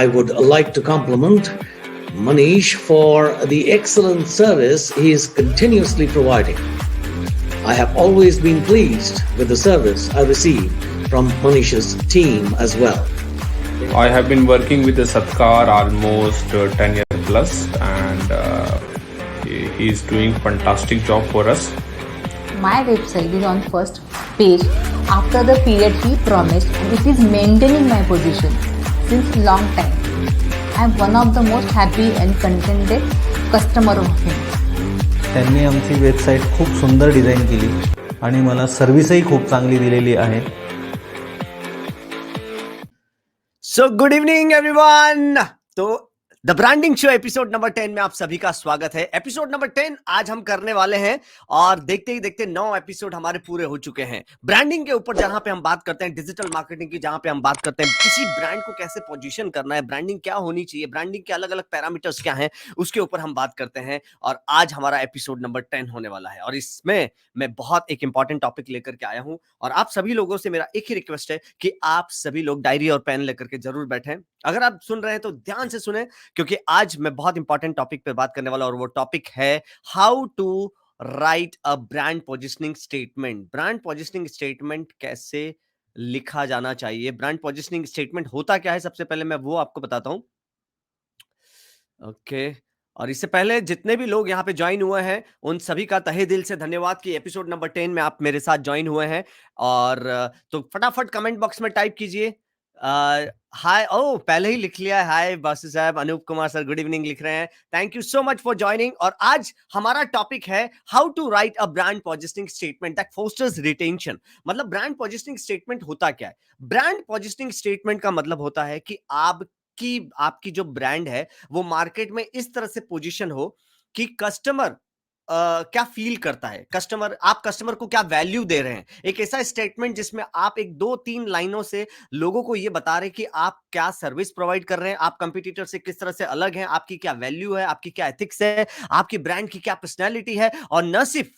I would like to compliment Manish for the excellent service he is continuously providing. I have always been pleased with the service I receive from Manish's team as well. I have been working with the Satkar almost 10 years plus, and he is doing fantastic job for us. My website is on first page after the period he promised, and it is maintaining my position since long time. I am one of the most happy and contented customer of him. त्यांनी आमची website खूप सुंदर design केली आणि मला सर्व्हिसही खूप चांगली दिलेली आहे. So good evening everyone. तो the branding show episode number 10 में आप सभी का स्वागत है. एपिसोड नंबर 10 आज हम करने वाले हैं और देखते ही देखते 9 एपिसोड हमारे पूरे हो चुके हैं ब्रांडिंग के ऊपर, जहां पे हम बात करते हैं डिजिटल मार्केटिंग की, जहां पे हम बात करते हैं किसी ब्रांड को कैसे पोजीशन करना है, ब्रांडिंग क्या होनी चाहिए, ब्रांडिंग के अलग अलग पैरामीटर्स क्या हैं, उसके ऊपर हम बात करते हैं. और आज हमारा एपिसोड नंबर 10 होने वाला है और इसमें मैं बहुत एक इंपॉर्टेंट टॉपिक लेकर के आया हूं. और आप सभी लोगों से मेरा एक ही रिक्वेस्ट है कि आप सभी लोग डायरी और पेन लेकर के जरूर बैठें. अगर आप सुन रहे हैं तो ध्यान से सुने, क्योंकि आज मैं बहुत इंपॉर्टेंट टॉपिक पे बात करने वाला, और वो टॉपिक है how to write a brand positioning statement. Brand positioning statement कैसे लिखा जाना चाहिए, ब्रांड पोजिशनिंग स्टेटमेंट होता क्या है, सबसे पहले मैं वो आपको बताता हूं. ओके. और इससे पहले जितने भी लोग यहाँ पे ज्वाइन हुए हैं उन सभी का तहे दिल से धन्यवाद कि एपिसोड नंबर 10 में आप मेरे साथ ज्वाइन हुए हैं. और तो फटाफट कमेंट बॉक्स में टाइप कीजिए हाय. ओ पहले ही लिख लिया है. हाय बासु साहब, Anoop Kumar sir good evening लिख रहे हैं. Thank you so much for joining. और आज हमारा टॉपिक है how to write a brand positioning statement that fosters retention. मतलब ब्रांड पोजिशनिंग स्टेटमेंट होता क्या है? ब्रांड पोजिशनिंग स्टेटमेंट का मतलब होता है कि आपकी जो ब्रांड है वो मार्केट में इस तरह से पोजीशन हो कि कस्टमर क्या फील करता है, आप कस्टमर को क्या वैल्यू दे रहे हैं. एक ऐसा स्टेटमेंट जिसमें आप एक 2-3 लाइनों से लोगों को यह बता रहे हैं कि आप क्या सर्विस प्रोवाइड कर रहे हैं, आप कंपटीटर से किस तरह से अलग हैं, आपकी क्या वैल्यू है, आपकी क्या एथिक्स है, आपकी ब्रांड की क्या पर्सनैलिटी है. और न सिर्फ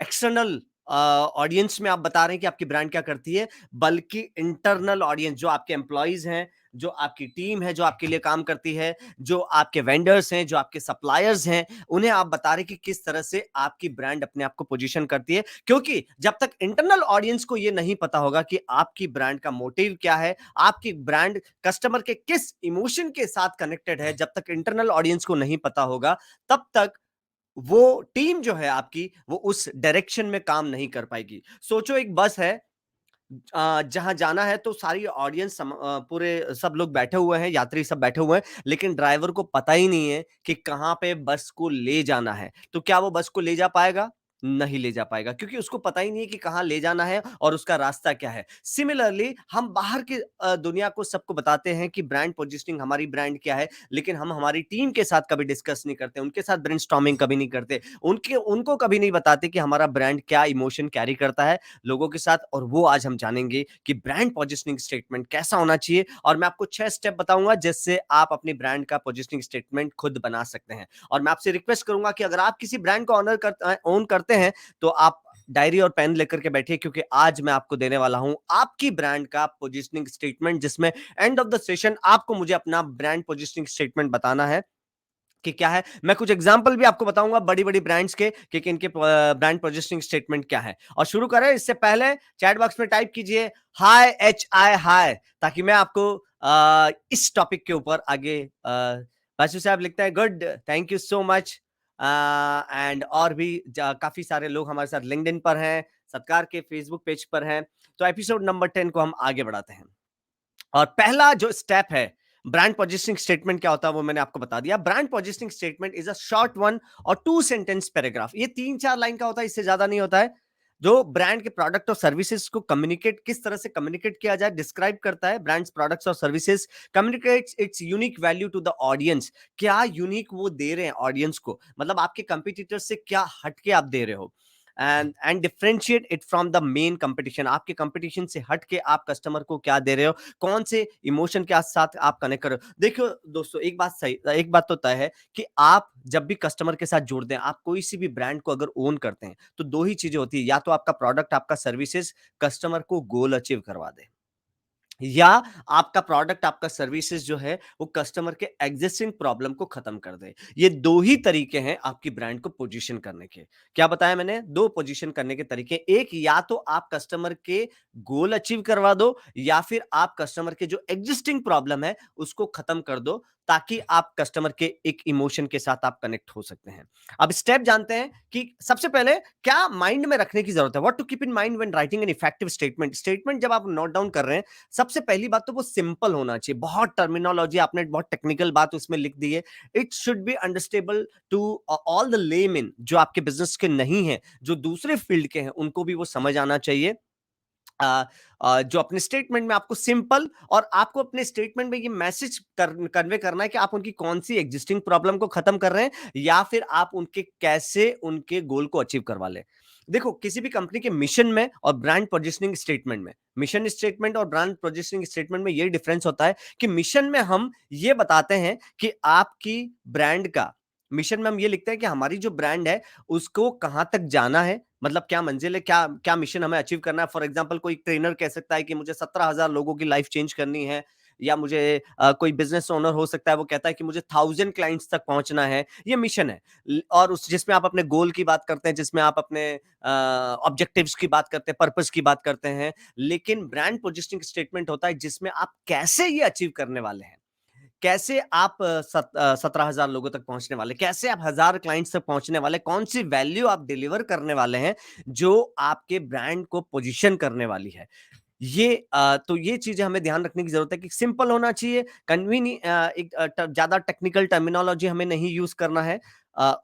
एक्सटर्नल ऑडियंस में आप बता रहे हैं कि आपकी ब्रांड क्या करती है, बल्कि इंटरनल ऑडियंस जो आपके एम्प्लॉइज हैं, जो आपकी टीम है जो आपके लिए काम करती है, जो आपके वेंडर्स हैं, जो आपके सप्लायर्स हैं, उन्हें आप बता रहे कि किस तरह से आपकी ब्रांड अपने आप को पोजीशन करती है. क्योंकि जब तक इंटरनल ऑडियंस को यह नहीं पता होगा कि आपकी ब्रांड का मोटिव क्या है, आपकी ब्रांड कस्टमर के किस इमोशन के साथ कनेक्टेड है, जब तक इंटरनल ऑडियंस को नहीं पता होगा, तब तक वो टीम जो है आपकी वो उस डायरेक्शन में काम नहीं कर पाएगी. सोचो एक बस है जहां जाना है तो सारी ऑडियंस पूरे सब लोग बैठे हुए हैं, यात्री सब बैठे हुए हैं, लेकिन ड्राइवर को पता ही नहीं है कि कहां पे बस को ले जाना है. तो क्या वो बस को ले जा पाएगा? नहीं ले जा पाएगा, क्योंकि उसको पता ही नहीं है कि कहां ले जाना है और उसका रास्ता क्या है. सिमिलरली हम बाहर की दुनिया को सबको बताते हैं कि ब्रांड पोजिशनिंग हमारी ब्रांड क्या है, लेकिन हम हमारी टीम के साथ कभी डिस्कस नहीं करते, उनके साथ ब्रेनस्टॉर्मिंग कभी नहीं करते, उनको कभी नहीं बताते कि हमारा ब्रांड क्या इमोशन कैरी करता है लोगों के साथ. और वो आज हम जानेंगे कि ब्रांड पोजिशनिंग स्टेटमेंट कैसा होना चाहिए, और मैं आपको 6 स्टेप बताऊंगा जिससे आप अपनी ब्रांड का पोजिशनिंग स्टेटमेंट खुद बना सकते हैं. और मैं आपसे रिक्वेस्ट करूंगा कि अगर आप किसी ब्रांड को ओन करते हैं तो आप डायरी और पेन लेकर के बैठिए, क्योंकि आज मैं आपको देने वाला हूं आपकी ब्रांड का पोजिशनिंग स्टेटमेंट, जिसमें एंड ऑफ द सेशन आपको मुझे अपना ब्रांड पोजिशनिंग स्टेटमेंट बताना है कि क्या है. मैं कुछ एग्जांपल भी आपको बताऊंगा बड़ी बड़ी ब्रांड्स के कि इनके ब्रांड पोजिशनिंग स्टेटमेंट क्या है. और शुरू करें. इससे पहले चैट बॉक्स में टाइप कीजिए हाय HI हाय, ताकि मैं आपको इस टॉपिक के ऊपर आगे. बासु साहब लिखते हैं good, thank you so much. And और भी काफी सारे लोग हमारे साथ लिंक्डइन पर हैं, सत्कार के फेसबुक पेज पर हैं. तो एपिसोड नंबर 10 को हम आगे बढ़ाते हैं. और पहला जो स्टेप है ब्रांड पोजिशनिंग स्टेटमेंट क्या होता है वो मैंने आपको बता दिया. Brand positioning statement is a short 1 और 2 सेंटेंस पैराग्राफ. ये 3-4 लाइन का होता है, इससे ज्यादा नहीं होता है, जो ब्रांड के प्रोडक्ट और सर्विसेज को किस तरह से कम्युनिकेट किया जाए डिस्क्राइब करता है. ब्रांड्स प्रोडक्ट्स और services communicates its unique value to the audience. क्या यूनिक वो दे रहे हैं ऑडियंस को, मतलब आपके कंपटीटर से क्या हटके आप दे रहे हो. And differentiate it from the main competition. आपके कंपटीशन से हट के आप कस्टमर को क्या दे रहे हो, कौन से इमोशन के साथ आप कनेक्ट कर रहे हो. देखो दोस्तों, एक बात तो तय है कि आप जब भी कस्टमर के साथ जुड़ते हैं, आप कोई सी भी ब्रांड को अगर ओन करते हैं, तो 2 ही चीजें होती है, या तो आपका प्रोडक्ट आपका सर्विसेज कस्टमर को गोल अचीव करवा दे, या आपका प्रोडक्ट, आपका सर्विसेज जो है वो कस्टमर के एग्जिस्टिंग प्रॉब्लम को खत्म कर दे। ये दो ही तरीके हैं आपकी ब्रांड को पोजीशन करने के। क्या बताया मैंने? दो पोजीशन करने के तरीके। एक, या तो आप कस्टमर के गोल अचीव करवा दो, या फिर आप कस्टमर के जो एग्जिस्टिंग प्रॉब्लम है उसको खत्म कर दो, ताकि आप कस्टमर के एक इमोशन के साथ आप कनेक्ट हो सकते हैं। अब स्टेप जानते हैं कि सबसे पहले क्या माइंड में रखने की जरूरत है। What to keep in mind when writing an effective statement. Statement जब आप नोट डाउन कर रहे हैं, सबसे पहली बात तो वो सिंपल होना चाहिए। बहुत टर्मिनोलॉजी, आपने बहुत टेक्निकल बात उसमें लिख दी है। It should be understandable to all the layman, जो आपके बिजनेस के नहीं है, जो दूसरे फील्ड के हैं, उनको भी वो समझ आना चाहिए। जो अपने स्टेटमेंट में आपको सिंपल, और आपको अपने स्टेटमेंट में ये मैसेज कन्वे करना है कि आप उनकी कौन सी एग्जिस्टिंग प्रॉब्लम को खत्म कर रहे हैं, या फिर आप उनके कैसे उनके गोल को अचीव करवा ले। देखो, किसी भी कंपनी के मिशन में और ब्रांड पोजिशनिंग स्टेटमेंट में, मिशन स्टेटमेंट और ब्रांड पोजिशनिंग स्टेटमेंट में ये डिफरेंस होता है कि मिशन में हम ये बताते हैं कि आपकी ब्रांड का, मिशन में हम ये लिखते हैं कि हमारी जो ब्रांड है उसको कहां तक जाना है, मतलब क्या मंजिल है, क्या क्या मिशन हमें अचीव करना है। फॉर एग्जांपल, कोई ट्रेनर कह सकता है कि मुझे 17,000 लोगों की लाइफ चेंज करनी है, या मुझे कोई बिजनेस ओनर हो सकता है, वो कहता है कि मुझे 1000 क्लाइंट्स तक पहुंचना है। ये मिशन है। और उस जिसमें आप अपने गोल की बात करते हैं, जिसमें आप अपने ऑब्जेक्टिव्स की बात करते हैं, पर्पस की बात करते हैं। लेकिन ब्रांड पोजिशनिंग स्टेटमेंट होता है जिसमें आप कैसे ये अचीव करने वाले हैं, कैसे आप 17,000 लोगों तक पहुंचने वाले, कैसे आप 1000 क्लाइंट्स तक पहुंचने वाले, कौन सी वैल्यू आप डिलीवर करने वाले हैं जो आपके ब्रांड को पोजीशन करने वाली है। ये तो ये चीजें हमें ध्यान रखने की जरूरत है कि सिंपल होना चाहिए, ज्यादा टेक्निकल टर्मिनोलॉजी हमें नहीं यूज करना है।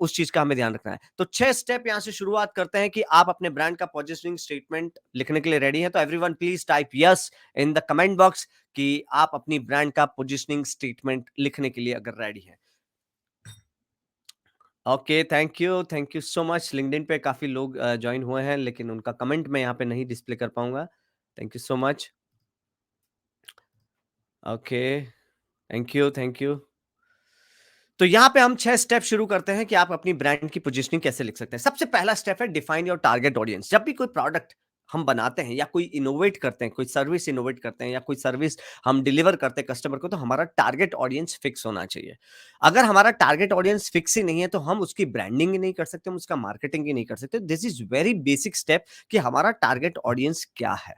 उस चीज का हमें ध्यान रखना है। तो 6 स्टेप यहां से शुरुआत करते हैं कि आप अपने ब्रांड का पोजीशनिंग स्टेटमेंट लिखने के लिए रेडी हैं। तो everyone please type yes in the comment box कि आप अपनी ब्रांड का पोजीशनिंग स्टेटमेंट लिखने के लिए अगर रेडी हैं। Okay, thank you so much. LinkedIn पे काफी लोग ज्वाइन हुए हैं, लेकिन उनका कमेंट मैं यहाँ पे नहीं डिस्प्ले कर पाऊंगा। Thank you so much. Okay, thank you. तो यहाँ पे हम 6 स्टेप शुरू करते हैं कि आप अपनी ब्रांड की पोजीशनिंग कैसे लिख सकते हैं। सबसे पहला स्टेप है डिफाइन योर टारगेट ऑडियंस। जब भी कोई प्रोडक्ट हम बनाते हैं, या कोई इनोवेट करते हैं, कोई सर्विस इनोवेट करते हैं, या कोई सर्विस हम डिलीवर करते हैं कस्टमर को, तो हमारा टारगेट ऑडियंस फिक्स होना चाहिए। अगर हमारा टारगेट ऑडियंस फिक्स ही नहीं है, तो हम उसकी ब्रांडिंग ही नहीं कर सकते, हम उसका मार्केटिंग ही नहीं कर सकते। This is very basic step कि हमारा टारगेट ऑडियंस क्या है।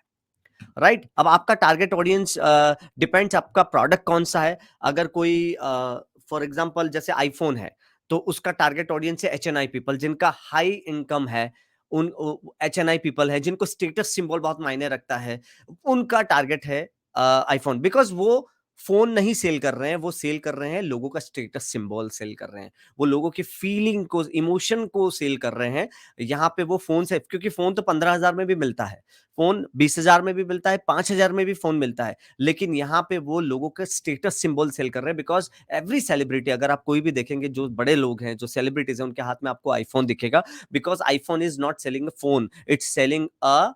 राइट, अब आपका टारगेट ऑडियंस डिपेंड्स आपका प्रोडक्ट कौन सा है। अगर कोई फॉर एग्जांपल जैसे आईफोन है, तो उसका टारगेट ऑडियंस है HNI पीपल, जिनका हाई इनकम है। उन HNI पीपल है जिनको स्टेटस सिंबल बहुत मायने रखता है, उनका टारगेट है आईफोन। बिकॉज वो फोन नहीं सेल कर रहे हैं, वो सेल कर रहे हैं लोगों का स्टेटस सिंबल सेल कर रहे हैं, वो लोगों की फीलिंग को, इमोशन को सेल कर रहे हैं। यहाँ पे वो फोन से, क्योंकि फोन तो 15,000 में भी मिलता है, फोन 20,000 में भी मिलता है, 5,000 में भी फोन मिलता है, लेकिन यहाँ पे वो लोगों का स्टेटस सिंबल सेल कर रहे हैं। बिकॉज एवरी सेलिब्रिटी, अगर आप कोई भी देखेंगे, जो बड़े लोग हैं, जो सेलिब्रिटीज हैं, उनके हाथ में आपको आईफोन दिखेगा। Because iPhone is not selling a phone, it's selling a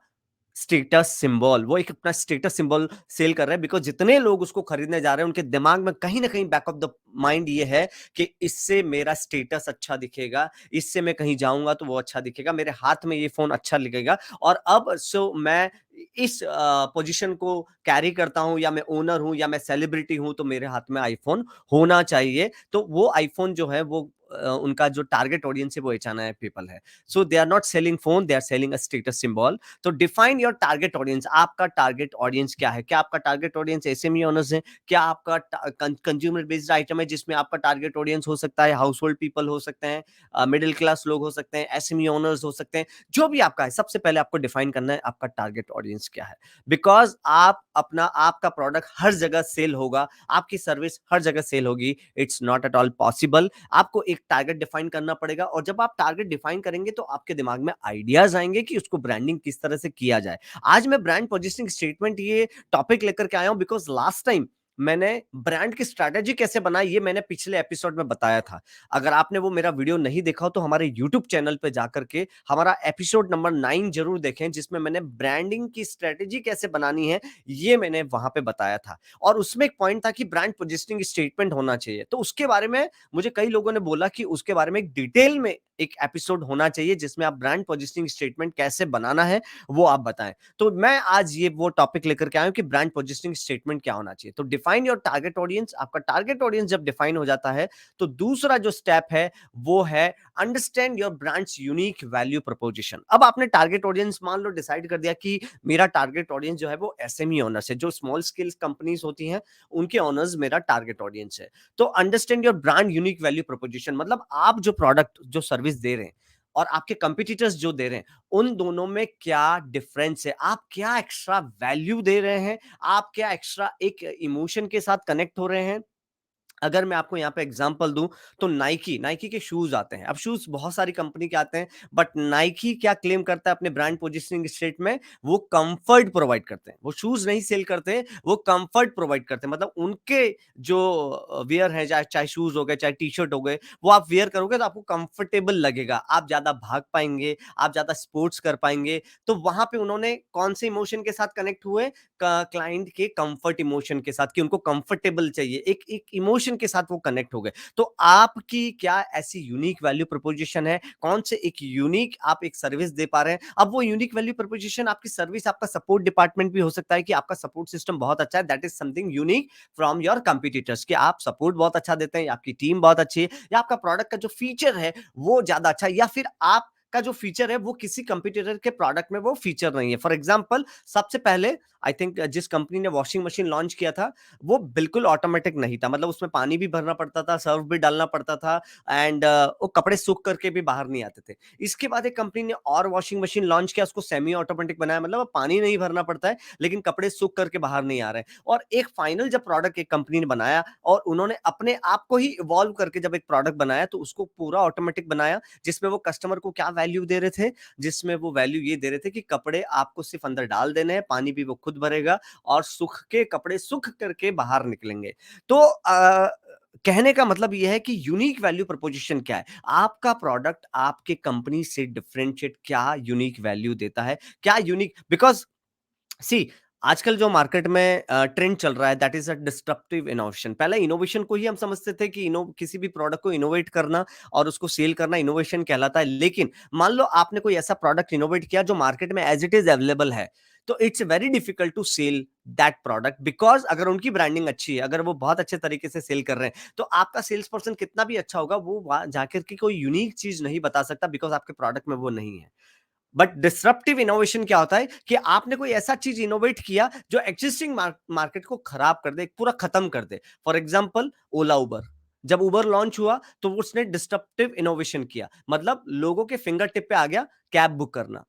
status symbol. वो एक अपना स्टेटस सिंबल सेल कर रहे हैं। बिकॉज जितने लोग उसको खरीदने जा रहे हैं, उनके दिमाग में कहीं ना कहीं बैक ऑफ द माइंड ये है कि इससे मेरा स्टेटस अच्छा दिखेगा, इससे मैं कहीं जाऊंगा तो वो अच्छा दिखेगा, मेरे हाथ में ये फोन अच्छा लगेगा। और अब मैं इस पोजीशन को कैरी करता हूं, या मैं ओनर हूं, या मैं सेलिब्रिटी हूं, तो मेरे हाथ में आईफोन होना चाहिए। तो वो आईफोन जो है, वो उनका जो टारगेट ऑडियंस है वो HNI पीपल है। So they are not selling phone, they are selling a status symbol. तो डिफाइन योर टारगेट ऑडियंस। आपका टारगेट ऑडियंस क्या है? क्या आपका टारगेट ऑडियंस SME ओनर्स है? क्या आपका कंज्यूमर बेस्ड आइटम है, जिसमें आपका टारगेट ऑडियंस हो सकता है हाउस होल्ड पीपल हो सकते हैं, मिडिल क्लास लोग हो सकते हैं, SME ओनर्स हो सकते हैं, जो भी आपका है। सबसे पहले आपको डिफाइन करना है आपका टारगेट ऑडियंस क्या है। बिकॉज आपका प्रोडक्ट हर जगह सेल होगा, आपकी सर्विस हर जगह सेल होगी, it's not at all possible. आपको एक टारगेट डिफाइन करना पड़ेगा, और जब आप टारगेट डिफाइन करेंगे तो आपके दिमाग में आइडियाज आएंगे कि उसको ब्रांडिंग किस तरह से किया जाए। आज मैं ब्रांड पोजीशनिंग स्टेटमेंट ये टॉपिक लेकर के आया हूं बिकॉज लास्ट टाइम मैंने ब्रांड की स्ट्रैटेजी कैसे बनाई ये मैंने पिछले एपिसोड में बताया था। अगर आपने वो मेरा वीडियो नहीं देखा हो तो हमारे यूट्यूब चैनल पे जाकर के हमारा एपिसोड नंबर 9 जरूर देखें, जिसमें मैंने ब्रांडिंग की स्ट्रैटेजी कैसे बनानी है ये मैंने वहां पे बताया था। और उसमें एक पॉइंट था कि ब्रांड पोजिशनिंग स्टेटमेंट होना चाहिए, तो उसके बारे में मुझे कई लोगों ने बोला कि उसके बारे में एक डिटेल में एक एपिसोड होना चाहिए जिसमें आप ब्रांड पोजिशनिंग स्टेटमेंट कैसे बनाना है वो आप बताएं। तो मैं आज ये वो टॉपिक लेकर के आया हूं कि ब्रांड पोजिशनिंग स्टेटमेंट क्या होना चाहिए। तो डिफाइन योर टारगेट ऑडियंस। आपका टारगेट ऑडियंस जब डिफाइन हो जाता है तो दूसरा जो स्टेप है वो है understand your brands unique value proposition. अब आपने टारगेट ऑडियंस मान लो डिसाइड कर दिया कि मेरा टारगेट ऑडियंस जो है वो एसएमई ओनर्स है, जो स्मॉल स्केल कंपनीज होती हैं उनके ओनर्स मेरा टारगेट ऑडियंस है। तो understand your brand unique value proposition मतलब आप जो प्रोडक्ट जो सर्विस दे रहे हैं और आपके कंपटीटर्स जो दे रहे हैं उन दोनों में क्या डिफरेंस है, आप क्या एक्स्ट्रा वैल्यू दे रहे हैं, आप क्या एक्स्ट्रा एक इमोशन के साथ कनेक्ट हो रहे हैं। अगर मैं आपको यहाँ पे एग्जांपल दूं तो नाइकी नाइकी के शूज आते हैं। अब शूज बहुत सारी कंपनी के आते हैं बट नाइकी क्या क्लेम करता है अपने ब्रांड पोजिशनिंग स्टेट में, वो कंफर्ट प्रोवाइड करते हैं। वो शूज नहीं सेल करते, वो कंफर्ट प्रोवाइड करते हैं। मतलब उनके जो वियर है, चाहे चाहे शूज हो गए चाहे टी शर्ट हो गए, वो आप वियर करोगे तो आपको कंफर्टेबल लगेगा, आप ज्यादा भाग पाएंगे, आप ज्यादा स्पोर्ट्स कर पाएंगे। तो वहां पे उन्होंने कौन से इमोशन के साथ कनेक्ट हुए, क्लाइंट के कंफर्ट इमोशन के साथ, कि उनको कंफर्टेबल चाहिए, एक एक इमोशन के साथ वो कनेक्ट हो गए। तो आपकी क्या ऐसी यूनिक वैल्यू प्रोपोजिशन है, कौन से एक यूनिक आप एक सर्विस दे पा रहे हैं। अब वो यूनिक वैल्यू प्रोपोजिशन आपकी सर्विस, आपका सपोर्ट डिपार्टमेंट भी हो सकता है कि आपका सपोर्ट सिस्टम बहुत अच्छा है, that is something unique from your competitors, कि आप सपोर्ट बहुत अच्छा देते हैं, आपकी टीम बहुत अच्छी है, या आपका प्रोडक्ट का जो फीचर है वो ज्यादा अच्छा है, या फिर आप का जो फीचर है वो किसी कंपटीटर के प्रोडक्ट में वो फीचर नहीं है। फॉर एग्जांपल सबसे पहले आई थिंक जिस कंपनी ने वॉशिंग मशीन लॉन्च किया था वो बिल्कुल ऑटोमेटिक नहीं था, मतलब उसमें पानी भी भरना पड़ता था, सर्फ भी डालना पड़ता था, एंड वो कपड़े सूख करके भी बाहर नहीं आते थे। इसके बाद एक कंपनी ने और वॉशिंग मशीन लॉन्च किया, उसको सेमी ऑटोमेटिक बनाया, मतलब पानी नहीं भरना पड़ता है लेकिन कपड़े सूख करके बाहर नहीं आ रहे हैं। और एक फाइनल जब प्रोडक्ट एक कंपनी ने बनाया और उन्होंने अपने आप को ही इवॉल्व करके जब एक प्रोडक्ट बनाया तो उसको पूरा ऑटोमेटिक बनाया, जिसमें वो कस्टमर को क्या वैल्यू दे रहे थे, जिसमें वो वैल्यू ये दे रहे थे कि कपड़े आपको सिर्फ अंदर डाल देने हैं, पानी भी वो खुद भरेगा और सूख के कपड़े सूख करके बाहर निकलेंगे। तो कहने का मतलब यह है कि यूनिक वैल्यू प्रोपोजिशन क्या है, आपका प्रोडक्ट आपके कंपनी से डिफरेंशिएट क्या यूनिक वैल्यू देता है, क्या यूनिक। बिकॉज सी आजकल जो मार्केट में ट्रेंड चल रहा है that is a disruptive innovation. पहले इनोवेशन को ही हम समझते थे कि किसी भी प्रोडक्ट को इनोवेट करना और उसको सेल करना इनोवेशन कहलाता है, लेकिन मान लो आपने कोई ऐसा प्रोडक्ट इनोवेट किया जो मार्केट में एज इट इज अवेलेबल है, तो it's very difficult to sell that product. Because अगर उनकी ब्रांडिंग अच्छी है, अगर वो बहुत अच्छे तरीके से सेल कर रहे हैं, तो आपका सेल्स पर्सन कितना भी अच्छा होगा वो वहां जाकर के कोई यूनिक चीज नहीं बता सकता, बिकॉज आपके प्रोडक्ट में वो नहीं है। बट डिसरप्टिव इनोवेशन क्या होता है कि आपने कोई ऐसा चीज इनोवेट किया जो एक्जिस्टिंग मार्केट को खराब कर दे, पूरा खत्म कर दे। फॉर एग्जांपल ओला उबर, जब उबर लॉन्च हुआ तो उसने डिस्ट्रप्टिव इनोवेशन किया, मतलब लोगों के फिंगर टिप पे आ गया कैब बुक करना।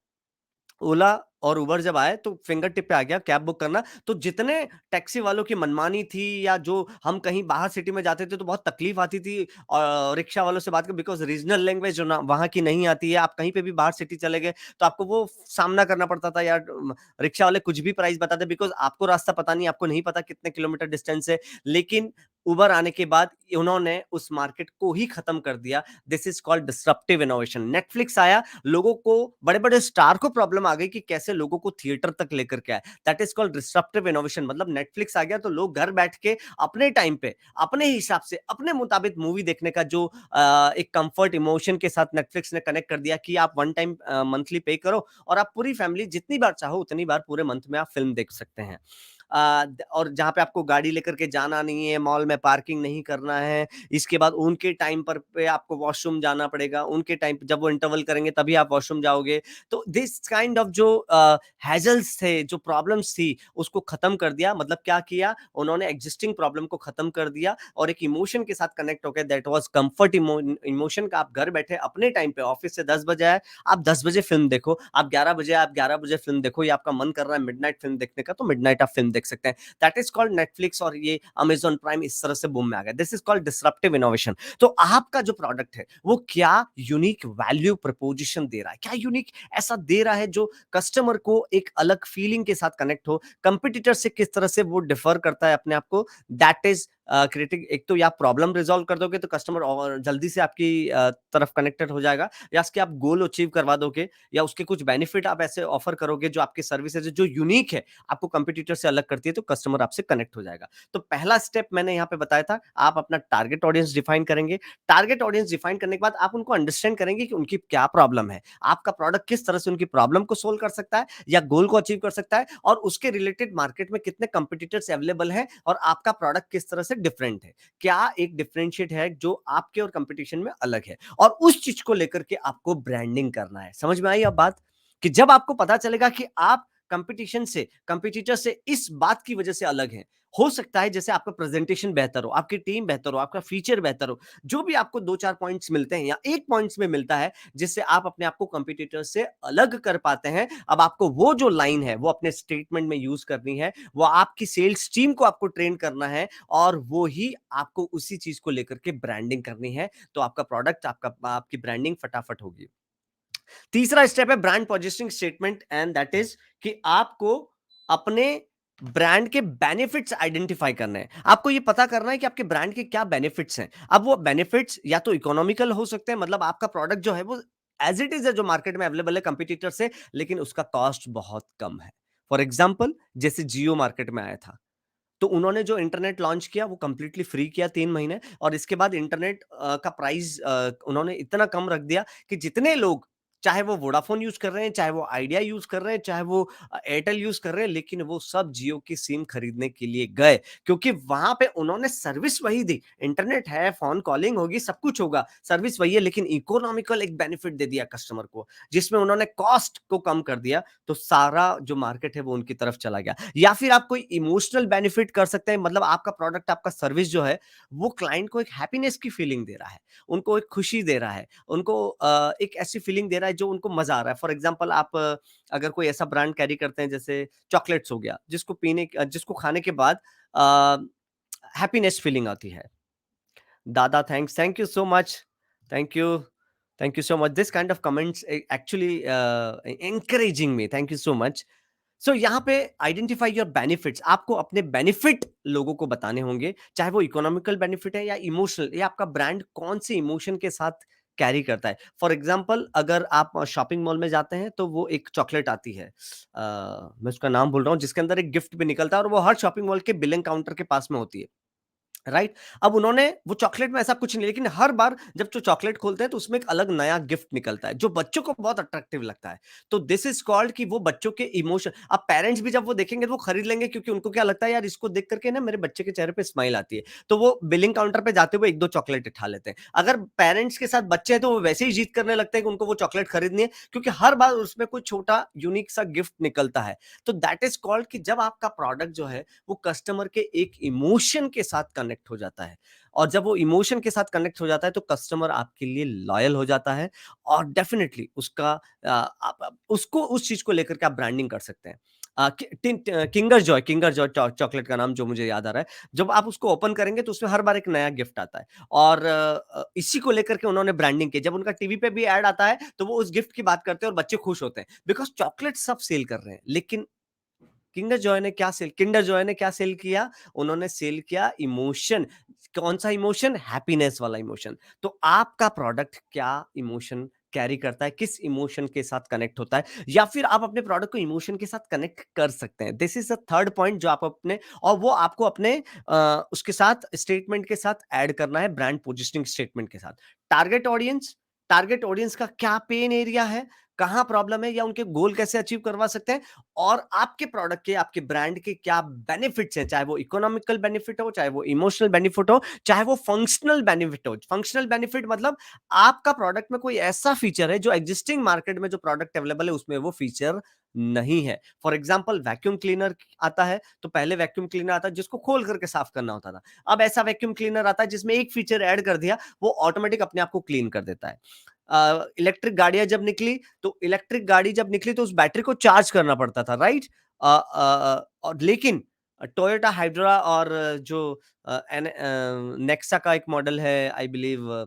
ओला और उबर जब आए तो फिंगर टिप पे आ गया कैब बुक करना। तो जितने टैक्सी वालों की मनमानी थी, या जो हम कहीं बाहर सिटी में जाते थे तो बहुत तकलीफ आती थी और रिक्शा वालों से बात कर, बिकॉज रीजनल लैंग्वेज जो ना वहां की नहीं आती है, आप कहीं पे भी बाहर सिटी चले गए तो आपको वो सामना करना पड़ता था, यार रिक्शा वाले कुछ भी प्राइस बताते बिकॉज आपको रास्ता पता नहीं, आपको नहीं पता कितने किलोमीटर डिस्टेंस है। लेकिन उबर आने के बाद उन्होंने उस मार्केट को ही खत्म कर दिया। This is called disruptive innovation. Netflix आया, लोगों को बड़े बड़े स्टार को प्रॉब्लम आ गई कि कैसे लोगों को थिएटर तक लेकर के आए, that is called disruptive innovation. मतलब नेटफ्लिक्स आ गया तो लोग घर बैठ के अपने टाइम पे अपने हिसाब से अपने मुताबिक मूवी देखने का जो एक कंफर्ट इमोशन के साथ नेटफ्लिक्स ने कनेक्ट कर दिया कि आप वन टाइम मंथली पे करो और आप पूरी फैमिली जितनी बार चाहो उतनी बार पूरे मंथ में आप फिल्म देख सकते हैं। और जहाँ पे आपको गाड़ी लेकर के जाना नहीं है, मॉल में पार्किंग नहीं करना है, इसके बाद उनके टाइम पर पे आपको वॉशरूम जाना पड़ेगा, उनके टाइम जब वो इंटरवल करेंगे तभी आप वॉशरूम जाओगे। तो दिस काइंड ऑफ जो हैजल्स थे, जो प्रॉब्लम्स थी, उसको खत्म कर दिया। मतलब क्या किया उन्होंने, एग्जिस्टिंग प्रॉब्लम को खत्म कर दिया और एक इमोशन के साथ कनेक्ट हो गया, दैट वाज कंफर्ट इमोशन का। आप घर बैठे अपने टाइम पे, ऑफिस से 10 बजे आए आप 10 बजे फिल्म देखो, आप 11 बजे फिल्म देखो, या आपका मन कर रहा है मिडनाइट फिल्म देखने का तो मिडनाइट आप फिल्म देख सकते हैं। दैट इज कॉल्ड नेटफ्लिक्स और ये अमेजॉन प्राइम इस तरह से बूम में आ गया। This is called disruptive innovation. तो आपका जो प्रोडक्ट है वो क्या यूनिक वैल्यू प्रपोजिशन दे रहा है, क्या यूनिक ऐसा दे रहा है जो कस्टमर को एक अलग फीलिंग के साथ कनेक्ट हो, कंपटीटर से किस तरह से वो डिफर करता है अपने आप को। That is creating. एक तो या प्रॉब्लम रिजॉल्व कर दोगे तो कस्टमर और जल्दी से आपकी तरफ कनेक्टेड हो जाएगा, या उसके आप गोल अचीव करवा दोगे, या उसके कुछ बेनिफिट आप ऐसे ऑफर करोगे जो आपकी सर्विसेज जो यूनिक है, आपको कंपटीटर से अलग करती है, तो कस्टमर आपसे कनेक्ट हो जाएगा। तो पहला स्टेप मैंने यहाँ पे बताया था, आप अपना टारगेट ऑडियंस डिफाइन करेंगे। टारगेट ऑडियंस डिफाइन करने के बाद आप उनको अंडरस्टैंड करेंगे कि उनकी क्या प्रॉब्लम है, आपका प्रोडक्ट किस तरह से उनकी प्रॉब्लम को सोल्व कर सकता है या गोल को अचीव कर सकता है, और उसके रिलेटेड मार्केट में कितने कंपटीटर्स अवेलेबल हैं, और आपका प्रोडक्ट किस तरह से डिफरेंट है, क्या एक डिफरेंशिएट है जो आपके और कंपटीशन में अलग है, और उस चीज को लेकर के आपको ब्रांडिंग करना है। समझ में आई अब बात? कि जब आपको पता चलेगा कि आप कंपटीशन से, कंपटीटर से इस बात की वजह से अलग हैं, हो सकता है जैसे आपका प्रेजेंटेशन बेहतर हो, आपकी टीम बेहतर हो, आपका फीचर बेहतर हो, जो भी आपको 2-4 पॉइंट्स मिलते हैं या 1 पॉइंट्स में मिलता है जिससे आप अपने आप को कंपटीटर से अलग कर पाते हैं, अब आपको वो जो लाइन है वो अपने स्टेटमेंट में यूज करनी है, वो आपकी सेल्स टीम को आपको ट्रेन करना है, और वो ही आपको उसी चीज को लेकर के ब्रांडिंग करनी है, तो आपका प्रोडक्ट, आपकी ब्रांडिंग फटाफट होगी। तीसरा स्टेप है brand positioning statement, and that is कि आपको अपने ब्रांड के बेनिफिट्स आइडेंटिफाई करने हैं। आपको ये पता करना है कि आपके ब्रांड के क्या बेनिफिट्स हैं। अब वो बेनिफिट्स या तो इकोनॉमिकल हो सकते हैं, मतलब आपका प्रोडक्ट जो है वो एज इट इज है, जो मार्केट में अवेलेबल है कंपटीटर से, लेकिन उसका कॉस्ट बहुत कम है। फॉर एग्जाम्पल, जैसे जियो मार्केट में आया था, तो उन्होंने जो इंटरनेट लॉन्च किया वो कंप्लीटली फ्री किया 3 महीने, और इसके बाद इंटरनेट का प्राइस उन्होंने इतना कम रख दिया कि जितने लोग, चाहे वो वोडाफोन यूज कर रहे हैं, चाहे वो आइडिया यूज कर रहे हैं, चाहे वो एयरटेल यूज कर रहे हैं, लेकिन वो सब जियो की सिम खरीदने के लिए गए, क्योंकि वहां पे उन्होंने सर्विस वही दी। इंटरनेट है, फोन कॉलिंग होगी, सब कुछ होगा, सर्विस वही है, लेकिन इकोनॉमिकल एक बेनिफिट दे दिया कस्टमर को, जिसमें उन्होंने कॉस्ट को कम कर दिया, तो सारा जो मार्केट है वो उनकी तरफ चला गया। या फिर आप कोई इमोशनल बेनिफिट कर सकते हैं, मतलब आपका प्रोडक्ट, आपका सर्विस जो है वो क्लाइंट को एक हैप्पीनेस की फीलिंग दे रहा है, उनको एक खुशी दे रहा है, उनको एक ऐसी फीलिंग दे रहा है जो उनको मजा आ रहा है। फॉर एग्जांपल, आप अगर कोई ऐसा ब्रांड कैरी करते हैं जैसे चॉकलेट्स हो गया, जिसको खाने के बाद हैप्पीनेस फीलिंग आती है। दादा, thank you so much, thank you, thank you so much, this kind of comments actually encouraging me, thank you so much. So यहाँ पे आइडेंटिफाई योर बेनिफिट्स, आपको अपने बेनिफिट लोगों को बताने होंगे, चाहे वो इकोनॉमिकल बेनिफिट है या इमोशनल, या आपका ब्रांड कौन से इमोशन के साथ कैरी करता है। फॉर एग्जाम्पल, अगर आप शॉपिंग मॉल में जाते हैं तो वो एक चॉकलेट आती है, मैं उसका नाम भूल रहा हूँ, जिसके अंदर एक गिफ्ट भी निकलता है, और वो हर शॉपिंग मॉल के बिलिंग काउंटर के पास में होती है, राइट। अब उन्होंने वो चॉकलेट में ऐसा कुछ नहीं, लेकिन हर बार जब जो चॉकलेट खोलते हैं तो उसमें एक अलग नया गिफ्ट निकलता है जो बच्चों को बहुत अट्रैक्टिव लगता है। तो दिस इज कॉल्ड कि वो बच्चों के इमोशन, अब पेरेंट्स भी जब वो देखेंगे तो वो खरीद लेंगे, क्योंकि उनको क्या लगता है, यार इसको देख करके ना मेरे बच्चे के चेहरे पे स्माइल आती है, तो वो बिलिंग काउंटर पे जाते हुए 1-2 चॉकलेट उठा लेते हैं। अगर पेरेंट्स के साथ बच्चे हैं तो वो वैसे ही जीत करने लगते हैं कि उनको वो चॉकलेट खरीदनी है, क्योंकि हर बार उसमें कोई छोटा यूनिक सा गिफ्ट निकलता है। तो दैट इज कॉल्ड कि जब आपका प्रोडक्ट जो है वो कस्टमर के एक इमोशन के साथ कनेक्ट हो जाता है, और जब वो इमोशन के साथ कनेक्ट हो जाता है तो कस्टमर आपके लिए लॉयल हो जाता है, और डेफिनेटली उसका उसको उस चीज को लेकर के आप ब्रांडिंग कर सकते हैं। किंगर जॉय चॉकलेट का नाम जो मुझे याद आ रहा है, जब आप उसको ओपन करेंगे तो उसमें हर बार एक नया गिफ्ट आता है, और इसी को लेकर के उन्होंने ब्रांडिंग की। जब उनका टीवी पे भी ऐड आता है तो वो उस गिफ्ट की बात करते हैं और बच्चे खुश होते हैं, बिकॉज चॉकलेट सब सेल कर रहे हैं, लेकिन किंडर जॉय ने क्या सेल किया, उन्होंने सेल किया इमोशन। कौन सा इमोशन? हैप्पीनेस वाला इमोशन। तो आपका प्रोडक्ट क्या इमोशन कैरी करता है, किस इमोशन के साथ कनेक्ट होता है, या फिर आप अपने प्रोडक्ट को इमोशन के साथ कनेक्ट कर सकते हैं। This is the third point जो आप अपने, और वो आपको अपने उसके साथ स्टेटमेंट के साथ ऐड करना है, ब्रांड पोजिशनिंग स्टेटमेंट के साथ। टारगेट ऑडियंस का क्या पेन एरिया है, कहां प्रॉब्लम है, या उनके गोल कैसे अचीव करवा सकते हैं, और आपके प्रोडक्ट के, आपके ब्रांड के क्या बेनिफिट्स हैं, चाहे वो इकोनॉमिकल बेनिफिट हो, चाहे वो इमोशनल बेनिफिट हो, चाहे वो फंक्शनल बेनिफिट हो। फंक्शनल बेनिफिट मतलब आपका प्रोडक्ट में कोई ऐसा फीचर है जो एग्जिस्टिंग मार्केट में जो प्रोडक्ट अवेलेबल है उसमें वो फीचर नहीं है। फॉर एग्जाम्पल, वैक्यूम क्लीनर आता है, तो पहले वैक्यूम क्लीनर आता है जिसको खोल करके साफ करना होता था, अब ऐसा वैक्यूम क्लीनर आता है जिसमें एक फीचर ऐड कर दिया, वो ऑटोमेटिक अपने आप को क्लीन कर देता है। इलेक्ट्रिक गाड़ियां जब निकली, तो इलेक्ट्रिक गाड़ी जब निकली तो उस बैटरी को चार्ज करना पड़ता था, राइट। और लेकिन टोयोटा हाइड्रा और जो नेक्सा का एक मॉडल है, आई बिलीव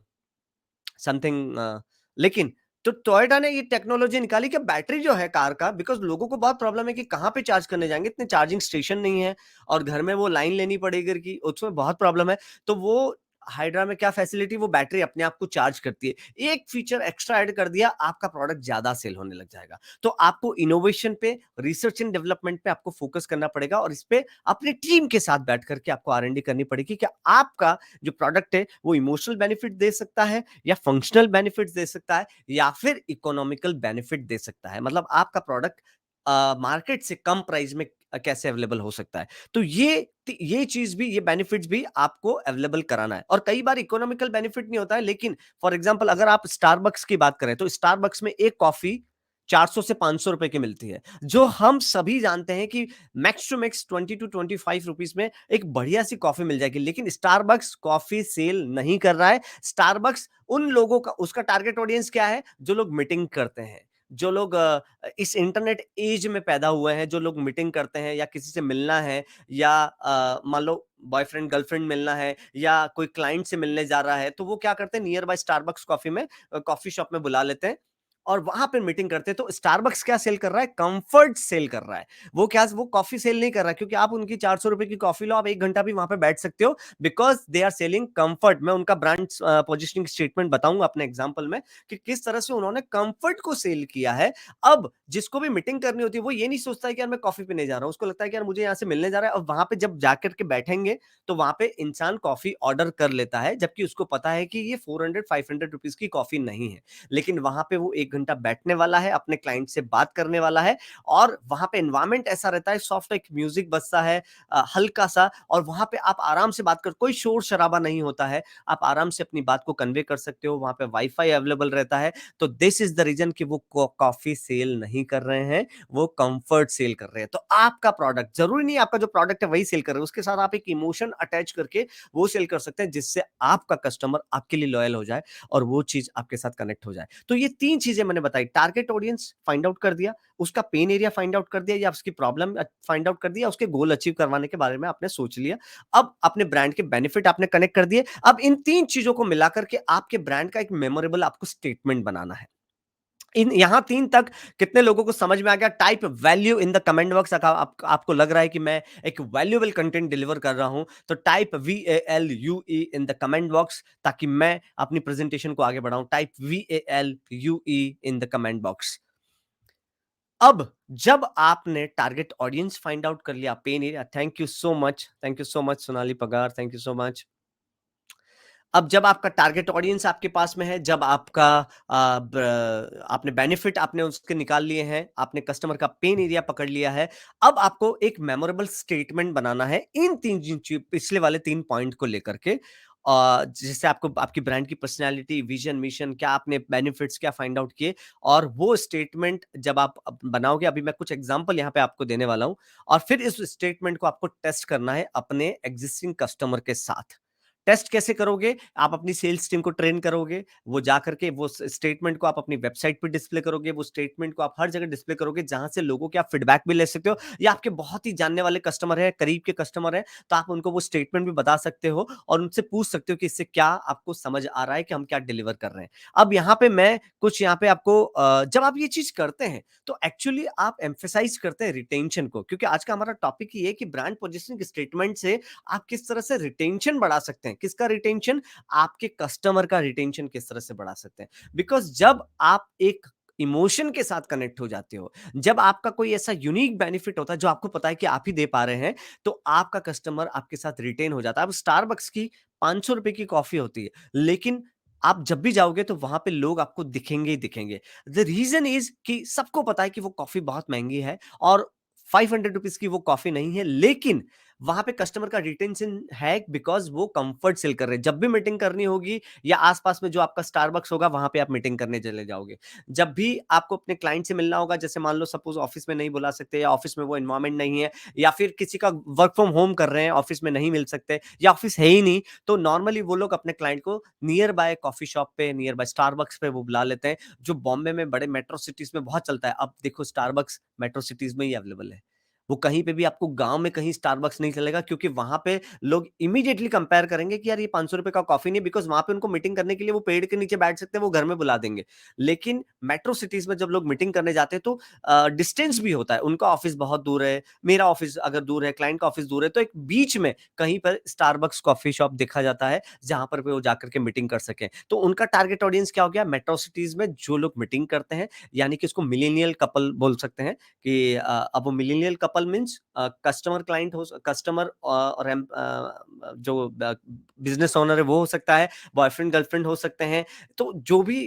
समथिंग, लेकिन तो टोयोटा ने ये टेक्नोलॉजी निकाली कि बैटरी जो है कार का, बिकॉज लोगों को बहुत प्रॉब्लम है कि कहाँ पे चार्ज करने जाएंगे, इतने चार्जिंग स्टेशन नहीं है और घर में वो लाइन लेनी पड़ेगी कि उसमें बहुत प्रॉब्लम है। तो वो हाइड्रा में क्या फैसिलिटी, वो बैटरी अपने आप को चार्ज करती है। एक फीचर एक्स्ट्रा ऐड कर दिया, आपका प्रोडक्ट ज्यादा सेल होने लग जाएगा। तो आपको इनोवेशन पे, रिसर्च एंड डेवलपमेंट पे आपको फोकस करना पड़ेगा और इस पे अपनी टीम के साथ बैठ करके आपको R&D करनी पड़ेगी कि आपका जो प्रोडक्ट है वो इमोशनल बेनिफिट दे सकता है या फंक्शनल बेनिफिट दे सकता है या फिर इकोनॉमिकल बेनिफिट दे सकता है। मतलब आपका प्रोडक्ट मार्केट से कम प्राइस में कैसे अवेलेबल हो सकता है। तो ये चीज भी, ये बेनिफिट्स भी आपको अवेलेबल कराना है। और कई बार इकोनॉमिकल बेनिफिट नहीं होता है, लेकिन फॉर एग्जांपल अगर आप स्टारबक्स की बात करें तो स्टारबक्स में एक कॉफी 400 से 500 रुपए की मिलती है, जो हम सभी जानते हैं कि max to max 20 to 25 rupees में एक बढ़िया सी कॉफी मिल जाएगी। लेकिन स्टारबक्स कॉफी सेल नहीं कर रहा है। स्टारबक्स उन लोगों का, उसका टारगेट ऑडियंस क्या है, जो लोग मीटिंग करते हैं, जो लोग इस इंटरनेट एज में पैदा हुए हैं, जो लोग मीटिंग करते हैं या किसी से मिलना है या मान लो बॉयफ्रेंड गर्लफ्रेंड मिलना है या कोई क्लाइंट से मिलने जा रहा है, तो वो क्या करते हैं, नियर बाय स्टारबक्स कॉफी में, कॉफी शॉप में बुला लेते हैं और वहां पर मीटिंग करते हैं। तो स्टारबक्स क्या सेल कर रहा है, कंफर्ट सेल कर रहा है। वो कॉफी सेल नहीं कर रहा है, क्योंकि आप उनकी 400 रुपए की कॉफी लो, आप 1 घंटा भी वहां पे बैठ सकते हो, because they are selling comfort. मैं उनका ब्रांड पोजिशनिंग स्टेटमेंट बताऊंगा अपने एग्जाम्पल में कि किस तरह से उन्होंने कंफर्ट को सेल किया है। अब जिसको भी मीटिंग करनी होती है वो ये नहीं सोचता है कि यार मैं कॉफी पीने जा रहा हूं, उसको लगता है कि यार मुझे यहाँ से मिलने जा रहा है। और वहां पे जब जाकर के बैठेंगे तो वहां पे इंसान कॉफी ऑर्डर कर लेता है, जबकि उसको पता है कि ये 400-500 रुपीज की कॉफी नहीं है। लेकिन वहां पे वो 1 घंटा बैठने वाला है, अपने क्लाइंट से बात करने वाला है और वहां पे एनवायरमेंट ऐसा रहता है, सॉफ्ट, एक म्यूजिक बजता है हल्का सा, और वहां पे आप आराम से बात कर, कोई शोर शराबा नहीं होता है, आप आराम से अपनी बात को कन्वे कर सकते हो। वहां पे वाईफाई अवेलेबल रहता है। तो दिस इज द रीजन कि वो कॉफी सेल नहीं कर रहे हैं, वो कंफर्ट सेल कर रहे हैं। तो आपका प्रोडक्ट, जरूरी नहीं आपका जो प्रोडक्ट है वही सेल कर रहे हैं, उसके साथ आप एक इमोशन अटैच करके वो सेल कर सकते हैं, जिससे आपका कस्टमर आपके लिए लॉयल हो जाए और वो चीज आपके साथ कनेक्ट हो जाए। तो ये 3 चीजें मैंने बताई, टारगेट ऑडियंस फाइंड आउट कर दिया, उसका पेन एरिया फाइंड आउट कर दिया या उसकी प्रॉब्लम फाइंड आउट कर दिया, उसके गोल अचीव करवाने के बारे में आपने सोच लिया। अब अपने ब्रांड के बेनिफिट आपने कनेक्ट कर दिए। अब इन 3 चीजों को मिलाकर के आपके ब्रांड का एक मेमोरेबल आपको स्टेटमेंट बनाना है। इन यहां 3 तक कितने लोगों को समझ में आ गया? Type value in the comment box. आपको लग रहा है कि मैं एक वैल्यूएबल कंटेंट डिलीवर कर रहा हूं, तो type VALUE in the comment box, ताकि मैं अपनी प्रेजेंटेशन को आगे बढ़ाऊं। Type VALUE in the comment box. अब जब आपने टारगेट ऑडियंस फाइंड आउट कर लिया, pain area, thank you so much Sonali Pagar, thank you so much. अब जब आपका टारगेट ऑडियंस आपके पास में है, जब आपका आपने बेनिफिट आपने उसके निकाल लिए हैं, आपने कस्टमर का पेन एरिया पकड़ लिया है, अब आपको एक मेमोरेबल स्टेटमेंट बनाना है इन पिछले वाले 3 पॉइंट को लेकर के, जिससे आपको आपकी ब्रांड की पर्सनैलिटी, विजन, मिशन, क्या आपने बेनिफिट्स क्या फाइंड आउट किए, और वो स्टेटमेंट जब आप बनाओगे, अभी मैं कुछ एग्जांपल यहाँ पे आपको देने वाला हूं, और फिर इस स्टेटमेंट को आपको टेस्ट करना है अपने एग्जिस्टिंग कस्टमर के साथ। टेस्ट कैसे करोगे? आप अपनी सेल्स टीम को ट्रेन करोगे, वो जाकर के वो स्टेटमेंट को आप अपनी वेबसाइट पे डिस्प्ले करोगे, वो स्टेटमेंट को आप हर जगह डिस्प्ले करोगे जहां से लोगों के आप फीडबैक भी ले सकते हो, या आपके बहुत ही जानने वाले कस्टमर है, करीब के कस्टमर है, तो आप उनको वो स्टेटमेंट भी बता सकते हो और उनसे पूछ सकते हो कि इससे क्या आपको समझ आ रहा है कि हम क्या डिलीवर कर रहे हैं। अब यहाँ पे मैं कुछ यहाँ पे आपको जब आप ये चीज करते हैं तो एक्चुअली आप एम्फेसाइज करते हैं रिटेंशन को, क्योंकि आज का हमारा टॉपिक ये है कि ब्रांड पोजिशनिंग स्टेटमेंट से आप किस तरह से रिटेंशन बढ़ा सकते हैं। किसका रिटेंशन? आपके कस्टमर का रिटेंशन किस तरह से बढ़ा सकते हैं। बिकॉज जब आप एक इमोशन के साथ कनेक्ट हो जाते हो, जब आपका कोई ऐसा यूनिक बेनिफिट होता है जो आपको पता है कि आप ही दे पा रहे हैं, तो आपका कस्टमर आपके साथ रिटेन हो जाता है। अब स्टारबक्स की 500 रुपए की कॉफी होती है, लेकिन आप जब भी जाओगे तो वहां पे लोग आपको दिखेंगे ही दिखेंगे। द रीजन इज कि सबको पता है कि वो कॉफी बहुत महंगी है और 500 रुपीज की वो कॉफी नहीं है, लेकिन वहां पे कस्टमर का रिटेंशन है बिकॉज वो कंफर्ट सेल कर रहे हैं। जब भी मीटिंग करनी होगी या आसपास में जो आपका स्टारबक्स होगा वहां पे आप मीटिंग करने चले जाओगे। जब भी आपको अपने क्लाइंट से मिलना होगा, जैसे मान लो सपोज ऑफिस में नहीं बुला सकते या ऑफिस में वो एनवायरमेंट नहीं है, या फिर किसी का वर्क फ्रॉम होम कर रहे हैं, ऑफिस में नहीं मिल सकते या ऑफिस है ही नहीं, तो नॉर्मली वो लोग अपने क्लाइंट को नियर बाय कॉफी शॉप पे, नियर बाय स्टारबक्स पे वो बुला लेते हैं, जो बॉम्बे में बड़े मेट्रो सिटीज में बहुत चलता है। अब देखो स्टारबक्स मेट्रो सिटीज में ही अवेलेबल है, वो कहीं पे भी आपको गांव में कहीं स्टारबक्स नहीं चलेगा, क्योंकि वहां पे लोग इमीडिएटली कंपेयर करेंगे कि यार ये 500 रुपए का कॉफी नहीं, बिकॉज वहां पे उनको मीटिंग करने के लिए वो पेड़ के नीचे बैठ सकते हैं, वो घर में बुला देंगे। लेकिन मेट्रो सिटीज में जब लोग मीटिंग करने जाते हैं तो डिस्टेंस भी होता है, उनका ऑफिस बहुत दूर है, मेरा ऑफिस अगर दूर है, क्लाइंट का ऑफिस दूर है, तो एक बीच में कहीं पर स्टारबक्स कॉफी शॉप देखा जाता है जहां पर वो जाकर के मीटिंग कर सके। तो उनका टारगेट ऑडियंस क्या हो गया, मेट्रो सिटीज में जो लोग मीटिंग करते हैं, यानी कि उसको मिलेनियल कपल बोल सकते हैं कि अब वो millennial couple means customer client हो, कस्टमर और जो बिजनेस ओनर है वो हो सकता है, बॉयफ्रेंड गर्लफ्रेंड हो सकते हैं, तो जो भी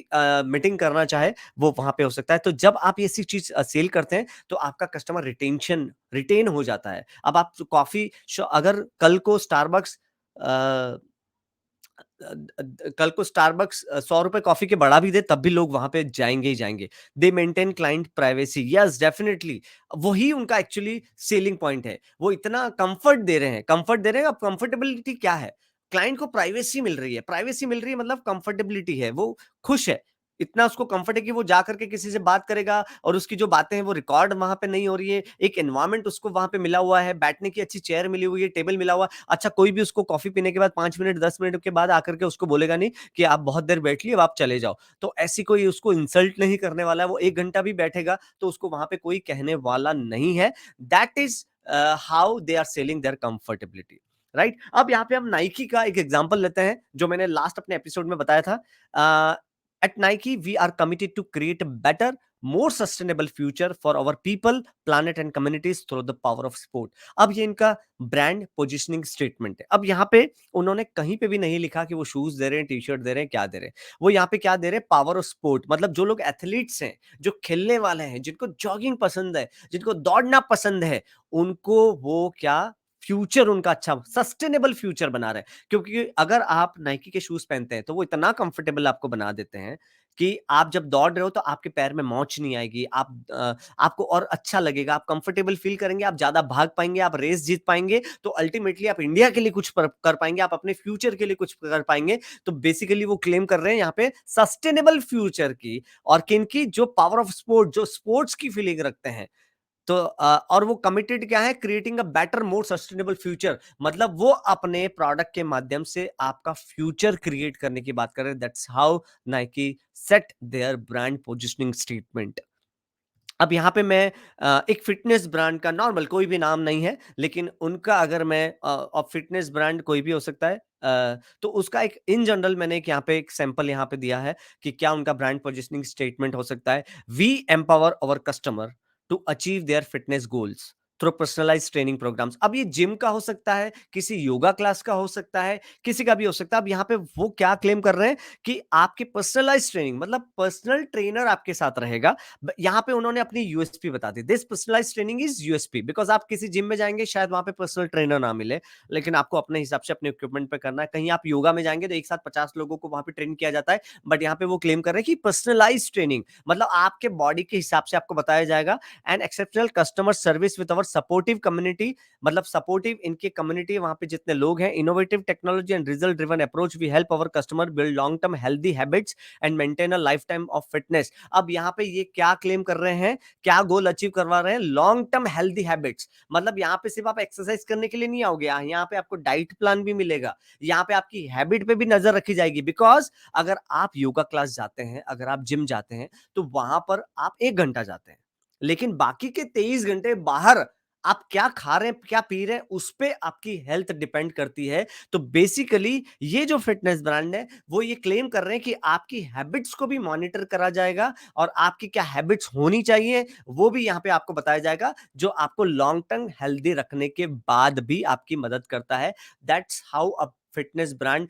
मीटिंग करना चाहे वो वहां पे हो सकता है। तो जब आप ये सी चीज सेल करते हैं तो आपका कस्टमर रिटेन हो जाता है। अब आप कॉफी अगर कल को स्टारबक्स 100 रुपए कॉफी के बढ़ा भी दे तब भी लोग वहां पे जाएंगे ही जाएंगे। दे maintain client privacy, yes definitely, वही उनका एक्चुअली सेलिंग पॉइंट है। वो इतना कंफर्ट दे रहे हैं। अब कंफर्टेबिलिटी क्या है, क्लाइंट को प्राइवेसी मिल रही है, प्राइवेसी मिल रही है मतलब कंफर्टेबिलिटी है, वो खुश है, इतना उसको कंफर्ट है कि वो जाकर के किसी से बात करेगा और उसकी जो बातें हैं वो रिकॉर्ड वहां पे नहीं हो रही है, एक एनवायरनमेंट उसको वहां पे मिला हुआ है, बैठने की अच्छी चेयर मिली हुई है, टेबल मिला हुआ है। अच्छा, कोई भी उसको कॉफी पीने के बाद 5 मिनट 10 मिनट के बाद आकर के उसको बोलेगा नहीं कि आप बहुत देर बैठ लिए, अब आप चले जाओ। तो ऐसी कोई उसको इंसल्ट नहीं करने वाला है, वो 1 घंटा भी बैठेगा तो उसको वहां पे कोई कहने वाला नहीं है। That is how they are selling their comfortability, right. अब यहाँ पे हम नाइकी का एक एग्जांपल लेते हैं जो मैंने लास्ट अपने एपिसोड में बताया था। At Nike, we are committed to create a better, more sustainable future for our people, planet and communities through the power of sport. अब ये इनका ब्रांड पोजिशनिंग स्टेटमेंट है। अब यहाँ पे उन्होंने कहीं पे भी नहीं लिखा कि वो शूज दे रहे हैं, टी शर्ट दे रहे हैं, क्या दे रहे हैं। वो यहाँ पे क्या दे रहे हैं, पावर ऑफ स्पोर्ट, मतलब जो लोग एथलीट्स हैं, जो खेलने वाले हैं, जिनको जॉगिंग पसंद है, जिनको दौड़ना पसंद है, उनको वो क्या फ्यूचर उनका अच्छा सस्टेनेबल फ्यूचर बना रहे हैं। क्योंकि अगर आप नाइकी के शूज पहनते हैं तो वो इतना कंफर्टेबल आपको बना देते हैं कि आप जब दौड़ रहे हो तो आपके पैर में मोच नहीं आएगी, आपको और अच्छा लगेगा, आप कंफर्टेबल फील करेंगे, आप ज्यादा भाग पाएंगे, आप रेस जीत पाएंगे, तो अल्टीमेटली आप इंडिया के लिए कुछ कर पाएंगे, आप अपने फ्यूचर के लिए कुछ कर पाएंगे। तो बेसिकली वो क्लेम कर रहे हैं यहाँ पे सस्टेनेबल फ्यूचर की, और किनकी, जो पावर ऑफ स्पोर्ट, जो स्पोर्ट्स की फीलिंग रखते हैं। तो और वो कमिटेड क्या है, creating a better more sustainable future, मतलब वो अपने प्रोडक्ट के माध्यम से आपका फ्यूचर क्रिएट करने की बात कर रहे हैं। That's how Nike set their brand positioning statement. अब यहाँ पे मैं एक फिटनेस ब्रांड का, नॉर्मल कोई भी नाम नहीं है, लेकिन उनका अगर मैं फिटनेस ब्रांड कोई भी हो सकता है, तो उसका एक इन जनरल मैंने एक यहाँ पे एक सैंपल यहाँ पे दिया है कि क्या उनका ब्रांड पोजिशनिंग स्टेटमेंट हो सकता है। We empower our customer to achieve their fitness goals through personalize training programs. अब ये जिम का हो सकता है, किसी योगा क्लास का हो सकता है, किसी का भी हो सकता है। अब यहाँ पे वो क्या क्लेम कर रहे हैं कि आपकी पर्सनलाइज ट्रेनिंग, मतलब पर्सनल ट्रेनर आपके साथ रहेगा। यहाँ पे उन्होंने अपनी यूएसपी बता दी, this personalise training is USP, because आप किसी जिम में जाएंगे शायद वहां पे पर्सनल ट्रेनर ना मिले, लेकिन आपको अपने हिसाब से अपने इक्विपमेंट पे करना है। कहीं आप योगा में जाएंगे तो एक साथ 50 लोगों को वहां पे ट्रेन किया जाता है, बट यहाँ पे वो क्लेम कर रहे हैं कि पर्सनलाइज ट्रेनिंग, मतलब आपके बॉडी के हिसाब से आपको बताया जाएगा। And exceptional customer service with our supportive community, मतलब सपोर्टिव इनकी कम्युनिटी, वहां पे जितने लोग हैं, innovative technology and result driven approach, we help our customer build long term healthy habits and maintain a life time of fitness. अब यहाँ पे ये क्या क्लेम कर रहे हैं, क्या गोल अचीव करवा रहे हैं, लॉन्ग टर्म हेल्दी हैबिट्स, मतलब यहाँ पे सिर्फ आप एक्सरसाइज करने के लिए नहीं आओगे, यहाँ पे आपको डाइट प्लान भी मिलेगा, यहाँ पे आपकी हैबिट पे भी नजर रखी जाएगी। बिकॉज अगर आप योगा क्लास जाते हैं, अगर आप जिम जाते हैं, तो वहां पर आप 1 घंटा जाते हैं, लेकिन बाकी के 23 घंटे बाहर आप क्या खा रहे हैं, क्या पी रहे हैं, उस पे आपकी हेल्थ डिपेंड करती है। तो बेसिकली ये जो फिटनेस ब्रांड है वो ये क्लेम कर रहे हैं कि आपकी हैबिट्स को भी मॉनिटर करा जाएगा, और आपकी क्या हैबिट्स होनी चाहिए वो भी यहाँ पे आपको बताया जाएगा, जो आपको लॉन्ग टर्म हेल्दी रखने के बाद भी आपकी मदद करता है। That's how a fitness brand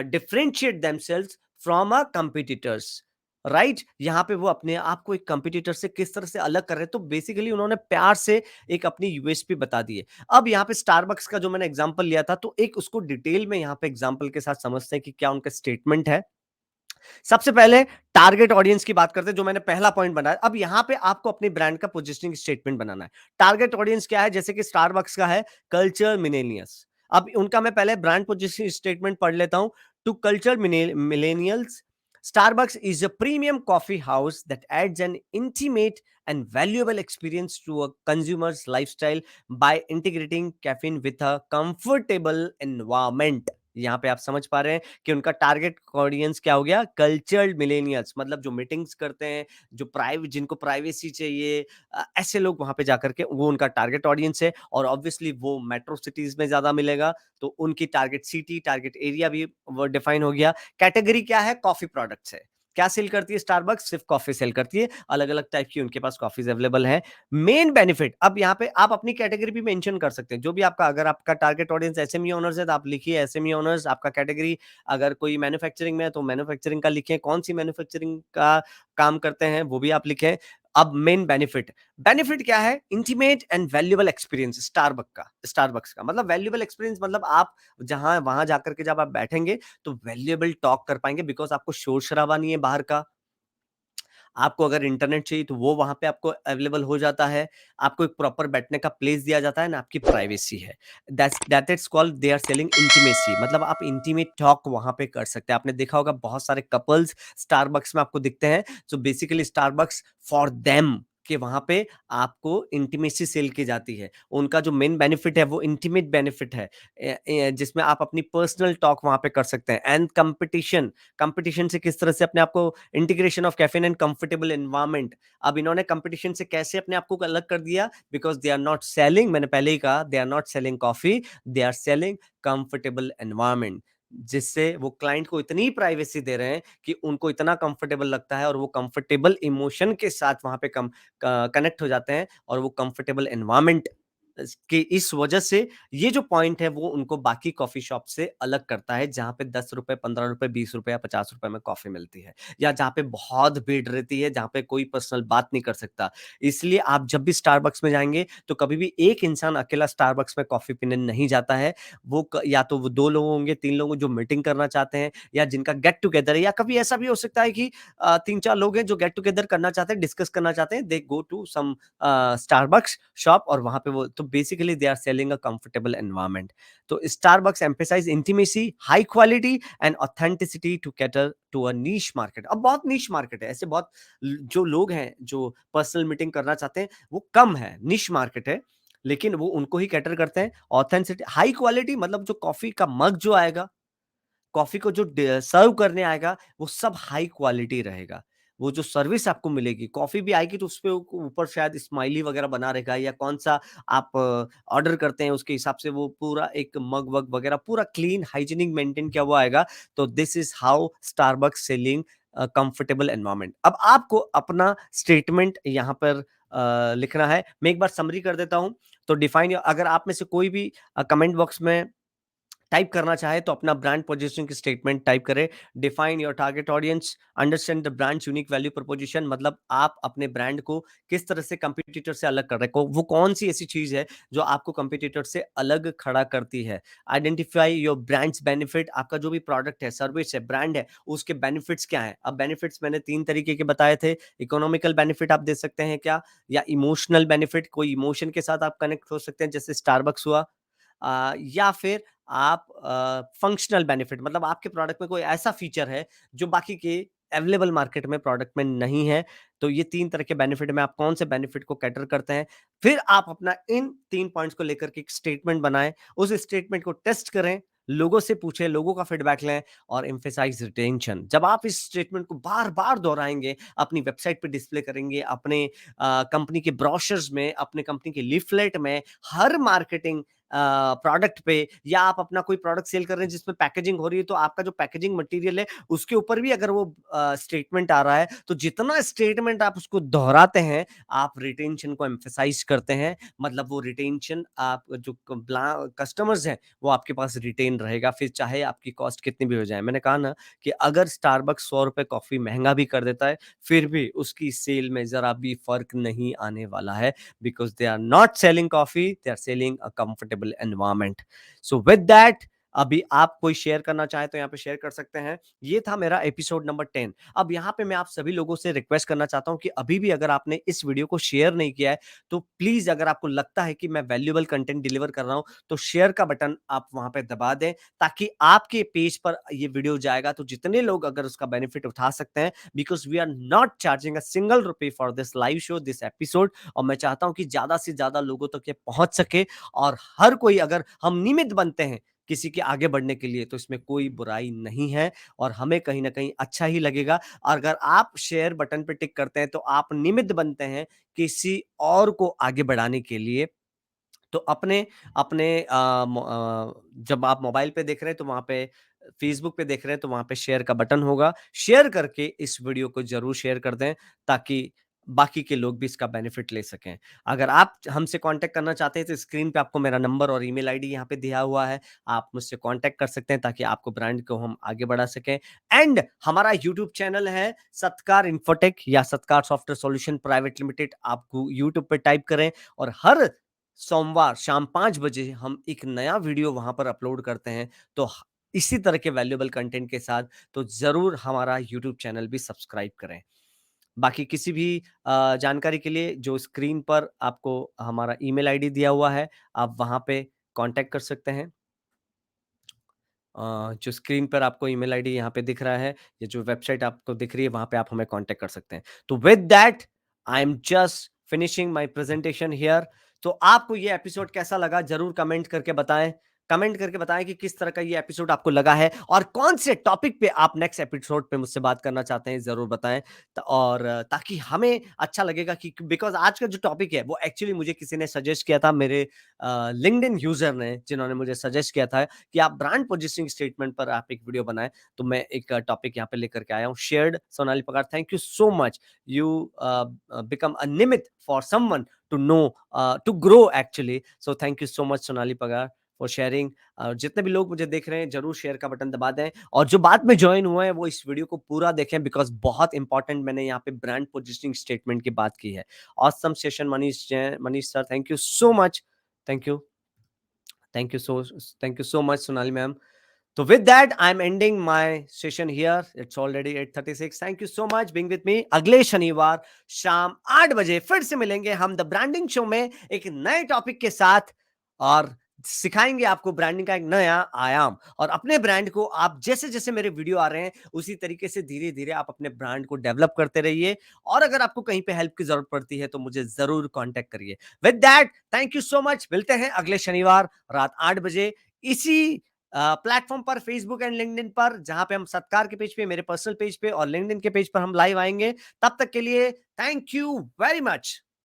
differentiate themselves from a competitors, right. यहाँ पे वो अपने आप को एक कंपटीटर से किस तरह से अलग कर रहे हैं। तो बेसिकली उन्होंने प्यार से एक अपनी यूएसपी बता दी है। अब यहाँ पे स्टारबक्स का जो मैंने एग्जांपल लिया था, तो एक उसको डिटेल में यहाँ पे एग्जांपल के साथ समझते हैं कि क्या उनका स्टेटमेंट है। सबसे पहले टारगेट ऑडियंस की बात करते हैं, जो मैंने पहला पॉइंट बनाया। अब यहां पे आपको अपनी ब्रांड का पोजिशनिंग स्टेटमेंट बनाना है। टारगेट ऑडियंस क्या है, जैसे कि स्टारबक्स का है कल्चर मिलेनियल्स। अब उनका मैं पहले ब्रांड पोजिशनिंग स्टेटमेंट पढ़ लेता हूं। To culture millennials Starbucks is a premium coffee house that adds an intimate and valuable experience to a consumer's lifestyle by integrating caffeine with a comfortable environment. यहाँ पे आप समझ पा रहे हैं कि उनका टारगेट ऑडियंस क्या हो गया, कल्चर्ड मिलेनियल्स, मतलब जो मीटिंग्स करते हैं, जो प्राइवेट, जिनको प्राइवेसी चाहिए, ऐसे लोग वहां पे जाकर के, वो उनका टारगेट ऑडियंस है। और ऑब्वियसली वो मेट्रो सिटीज में ज्यादा मिलेगा, तो उनकी टारगेट सिटी, टारगेट एरिया भी वो डिफाइन हो गया। कैटेगरी क्या है, कॉफी प्रोडक्ट्स है। क्या सेल करती है स्टारबक्स, सिर्फ कॉफी सेल करती है, अलग अलग टाइप की उनके पास कॉफीज अवेलेबल है। मेन बेनिफिट, अब यहाँ पे आप अपनी कैटेगरी भी मेंशन कर सकते हैं, जो भी आपका, अगर आपका टारगेट ऑडियंस एसएमई ओनर्स है तो आप लिखिए एसएमई ओनर्स। आपका कैटेगरी अगर कोई मैन्युफैक्चरिंग में है तो मैन्युफैक्चरिंग का लिखें, कौन सी मैन्युफैक्चरिंग का काम करते हैं वो भी आप लिखें। अब मेन बेनिफिट, बेनिफिट क्या है, intimate and valuable experience. Starbucks का मतलब वैल्यूएबल एक्सपीरियंस, मतलब आप जहां वहां जाकर के जब आप बैठेंगे तो वैल्यूएबल टॉक कर पाएंगे, बिकॉज आपको शोर शराबा नहीं है बाहर का। आपको अगर इंटरनेट चाहिए तो वो वहां पे आपको अवेलेबल हो जाता है। आपको एक प्रॉपर बैठने का प्लेस दिया जाता है ना, आपकी प्राइवेसी है। That is called they are selling intimacy, मतलब आप इंटीमेट टॉक वहां पे कर सकते हैं। आपने देखा होगा बहुत सारे कपल्स स्टारबक्स में आपको दिखते हैं। So basically Starbucks for them कि वहां पे आपको इंटीमेसी सेल की जाती है। उनका जो मेन बेनिफिट है वो इंटीमेट बेनिफिट है, जिसमें आप अपनी पर्सनल टॉक वहां पे कर सकते हैं। एंड कंपटीशन, कंपटीशन से किस तरह से अपने आप को, integration of caffeine and comfortable environment. अब इन्होंने कंपटीशन से कैसे अपने आप को अलग कर दिया, because they are not selling, मैंने पहले ही कहा, they are not selling coffee, they are selling comfortable environment, जिससे वो क्लाइंट को इतनी प्राइवेसी दे रहे हैं कि उनको इतना कंफर्टेबल लगता है, और वो कंफर्टेबल इमोशन के साथ वहां पे कनेक्ट हो जाते हैं, और वो कंफर्टेबल एनवायरनमेंट कि इस वजह से ये जो पॉइंट है वो उनको बाकी कॉफी शॉप से अलग करता है, जहां पे 10 रुपए, 15 रुपए, 20 रुपए या 50 रुपए में कॉफी मिलती है, या जहां पे बहुत भीड़ रहती है, जहां पे कोई पर्सनल बात नहीं कर सकता। इसलिए आप जब भी स्टारबक्स में जाएंगे तो कभी भी एक इंसान अकेला स्टारबक्स में कॉफी पीने नहीं जाता है। या तो वो 2 लोग होंगे, 3 लोग जो मीटिंग करना चाहते हैं, या जिनका गेट टुगेदर है, या कभी ऐसा भी हो सकता है कि 3-4 लोग हैं जो गेट टुगेदर करना चाहते हैं, डिस्कस करना चाहते हैं, they go to some Starbucks shop, और वहां पे वो, तो basically they are selling a comfortable environment. तो Starbucks emphasise intimacy, high quality and authenticity to cater to a niche market. अब बहुत नीश मार्केट है, ऐसे बहुत जो लोग हैं जो पर्सनल मीटिंग करना चाहते हैं वो कम है, निश मार्केट है, लेकिन वो उनको ही कैटर करते हैं। ऑथेंटिसिटी, हाई क्वालिटी, मतलब जो कॉफी का मग जो आएगा, कॉफी को जो सर्व करने आएगा, वो सब हाई क्वालिटी रहेगा। वो जो सर्विस आपको मिलेगी, कॉफी भी आएगी तो उसपे ऊपर शायद स्माइली वगैरह बना रहेगा, या कौन सा आप ऑर्डर करते हैं उसके हिसाब से वो पूरा एक मग वग वगैरह पूरा क्लीन हाइजीनिक मेंटेन किया हुआ आएगा। तो this is how Starbucks selling comfortable environment. अब आपको अपना स्टेटमेंट यहाँ पर लिखना है। मैं एक बार समरी कर देता हूँ। तो डिफाइन, अगर आप में से कोई भी कमेंट बॉक्स में टाइप करना चाहे तो अपना ब्रांड पोजीशनिंग स्टेटमेंट टाइप करें। Define your target audience, understand the brands unique value proposition, मतलब आप अपने ब्रांड को किस तरह से कंपटीटर से अलग कर रहे हैं, वो कौन सी ऐसी चीज है जो आपको कंपटीटर से अलग खड़ा करती है। आइडेंटिफाई योर ब्रांड्स बेनिफिट, आपका जो भी प्रोडक्ट है, सर्विस है, ब्रांड है, उसके बेनिफिट्स क्या है। अब बेनिफिट्स मैंने 3 तरीके के बताए थे। इकोनॉमिकल बेनिफिट आप दे सकते हैं क्या, या इमोशनल बेनिफिट, कोई इमोशन के साथ आप कनेक्ट हो सकते हैं जैसे स्टारबक्स हुआ, या फिर आप फंक्शनल बेनिफिट, मतलब आपके प्रोडक्ट में कोई ऐसा फीचर है जो बाकी के अवेलेबल मार्केट में प्रोडक्ट में नहीं है। तो ये 3 तरह के बेनिफिट में आप कौन से बेनिफिट को कैटर करते हैं, फिर आप अपना इन 3 पॉइंट्स को लेकर के एक स्टेटमेंट बनाएं, उस स्टेटमेंट को टेस्ट करें, लोगों से पूछें, लोगों का फीडबैक लें, और एम्फेसाइज रिटेंशन। जब आप इस स्टेटमेंट को बार बार दोहराएंगे, अपनी वेबसाइट पे डिस्प्ले करेंगे, अपने कंपनी के ब्रोशर्स में, अपने कंपनी के लीफलेट में, हर मार्केटिंग प्रोडक्ट पे, या आप अपना कोई प्रोडक्ट सेल कर रहे हैं जिसमें पैकेजिंग हो रही है, तो आपका जो पैकेजिंग मटेरियल है उसके ऊपर भी अगर वो स्टेटमेंट आ रहा है, तो जितना स्टेटमेंट आप उसको दोहराते हैं, आप रिटेंशन को एम्फेसाइज करते हैं। मतलब वो रिटेंशन, आप जो कस्टमर्स हैं वो आपके पास रिटेन रहेगा, फिर चाहे आपकी कॉस्ट कितनी भी हो जाए। मैंने कहा ना कि अगर स्टारबक्स 100 रुपए कॉफी महंगा भी कर देता है, फिर भी उसकी सेल में जरा भी फर्क नहीं आने वाला है, because they are not selling coffee, they are selling a comfortable environment. So with that, अभी आप कोई शेयर करना चाहे तो यहाँ पे शेयर कर सकते हैं। ये था मेरा एपिसोड नंबर 10। अब यहाँ पे मैं आप सभी लोगों से रिक्वेस्ट करना चाहता हूँ कि अभी भी अगर आपने इस वीडियो को शेयर नहीं किया है तो प्लीज, अगर आपको लगता है कि मैं वैल्यूएबल कंटेंट डिलीवर कर रहा हूँ तो शेयर का बटन आप वहां पे दबा दें, ताकि आपके पेज पर ये वीडियो जाएगा तो जितने लोग अगर उसका बेनिफिट उठा सकते हैं, because we are not charging a single rupee for this live show, this episode. और मैं चाहता हूं कि ज्यादा से ज्यादा लोगों तक ये पहुंच सके, और हर कोई, अगर हम निमित्त बनते हैं किसी के आगे बढ़ने के लिए तो इसमें कोई बुराई नहीं है, और हमें कहीं ना कहीं अच्छा ही लगेगा। और अगर आप शेयर बटन पे टिक करते हैं तो आप निमित्त बनते हैं किसी और को आगे बढ़ाने के लिए। तो अपने अपने जब आप मोबाइल पे देख रहे हैं तो वहां पे, फेसबुक पे देख रहे हैं तो वहां पे शेयर का बटन होगा, शेयर करके इस वीडियो को जरूर शेयर कर दें ताकि बाकी के लोग भी इसका बेनिफिट ले सकें। अगर आप हमसे कांटेक्ट करना चाहते हैं तो स्क्रीन पे आपको मेरा नंबर और ईमेल आईडी यहाँ पे दिया हुआ है, आप मुझसे कांटेक्ट कर सकते हैं ताकि आपको ब्रांड को हम आगे बढ़ा सकें। एंड हमारा यूट्यूब चैनल है सत्कार इन्फोटेक या सत्कार सॉफ्टवेयर सॉल्यूशन प्राइवेट लिमिटेड, आपको यूट्यूब पे टाइप करें, और हर सोमवार शाम 5 बजे हम एक नया वीडियो वहां पर अपलोड करते हैं। तो इसी तरह के वैल्यूएबल कंटेंट के साथ तो जरूर हमारा यूट्यूब चैनल भी सब्सक्राइब करें। बाकी किसी भी जानकारी के लिए जो स्क्रीन पर आपको हमारा ईमेल आईडी दिया हुआ है, आप वहां पे कांटेक्ट कर सकते हैं। जो स्क्रीन पर आपको ईमेल आईडी यहाँ पे दिख रहा है, या जो वेबसाइट आपको दिख रही है, वहां पे आप हमें कांटेक्ट कर सकते हैं। तो with that I am just finishing my presentation here. तो आपको ये एपिसोड कैसा लगा जरूर कमेंट करके बताएं। कमेंट करके बताएं कि किस तरह का ये एपिसोड आपको लगा है, और कौन से टॉपिक पे आप नेक्स्ट एपिसोड पे मुझसे बात करना चाहते हैं, जरूर बताएं। और ताकि हमें अच्छा लगेगा कि, बिकॉज आज का जो टॉपिक है वो एक्चुअली मुझे किसी ने सजेस्ट किया था, मेरे लिंक्डइन यूजर ने, जिन्होंने मुझे सजेस्ट किया था कि आप ब्रांड पोजिशनिंग स्टेटमेंट पर आप एक वीडियो बनाएं। तो मैं एक टॉपिक यहाँ पे लेकर के आया हूँ, shared Sonali Pagar. Thank you so much, you become a निमित्त for someone to know, to grow actually. So thank you so much Sonali Pagar for sharing. जितने भी लोग मुझे देख रहे हैं जरूर शेयर का बटन दबा दें, और जो बाद में ज्वाइन हुए हैं वो इस वीडियो को पूरा देखें, बिकॉज बहुत इंपॉर्टेंट मैंने यहाँ पे ब्रांड पोजिशनिंग स्टेटमेंट की बात की है। Awesome session Manish Jain, Manish sir, thank you so much. Thank you, thank you so much Sonali ma'am. So with that I'm ending my session here. It's already 8:36. Thank you so much being with me. अगले शनिवार शाम 8 बजे फिर से मिलेंगे हम the branding show में एक नए टॉपिक के साथ, और सिखाएंगे आपको ब्रांडिंग का एक नया आयाम। और अपने ब्रांड को आप जैसे जैसे मेरे वीडियो आ रहे हैं उसी तरीके से धीरे धीरे आप अपने ब्रांड को डेवलप करते रहिए, और अगर आपको कहीं पे हेल्प की जरूरत पड़ती है तो मुझे जरूर कांटेक्ट करिए। With that thank you so much, मिलते हैं अगले शनिवार रात 8 बजे इसी प्लेटफॉर्म पर, फेसबुक एंड लिंक्डइन पर, जहां पे हम सत्कार के पेज पे, मेरे पर्सनल पेज पे और लिंक्डइन के पेज पर हम लाइव आएंगे। तब तक के लिए थैंक यू वेरी मच।